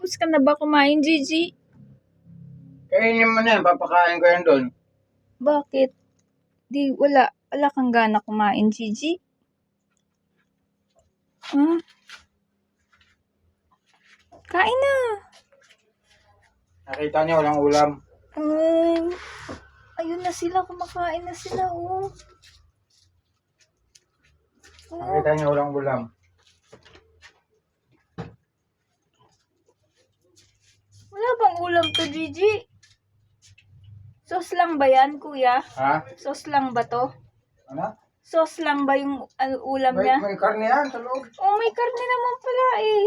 Tapos ka na ba kumain, Gigi? Kainin mo na yan, papakain ko yan doon. Bakit? Wala kang gana kumain, Gigi? Ha? Kain na. Nakita niyo, walang ulam. Ayun na sila, kumakain na sila, oh. Nakita niyo, walang ulam. Wala bang ulam to, Gigi? Sauce lang ba yan, kuya? Ha? Sauce lang ba to? Ano? Sauce lang ba yung ulam niya? May karne yan sa loob. Oh, may karne naman pala eh.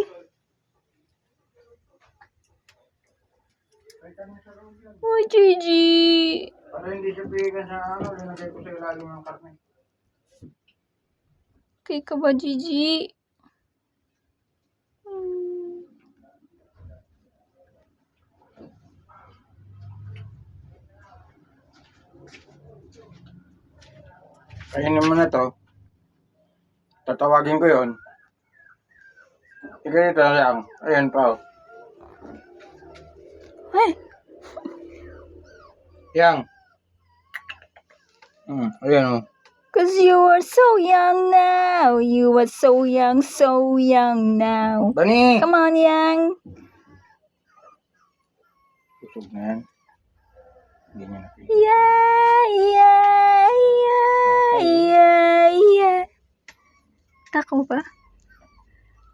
May karne sa loob yan. Uy, Gigi. Para hindi siya bigan sa ano, linagay ko sa ilalim ng karne. Okay ka ba, Gigi? Kainin mo na to. Tatawagin ko yon. Ganito na lang. Ayan pa. Oh. Ay! Yang. Ayan o. Cause you are so young now. You are so young now. Bani! Come on, Yang. Kusog na yan. Hindi niya na. Yeah. Takaw ba?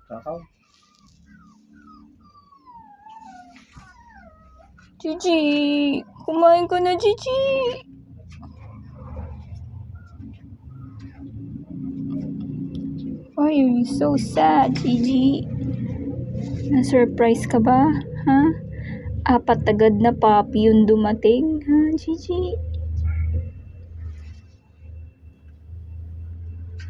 Takaw. Gigi, kumain ka na, Gigi. Why are you so sad, Gigi? Na-surprise ka ba? Ha? 4 agad na papi yung dumating, ha, Gigi?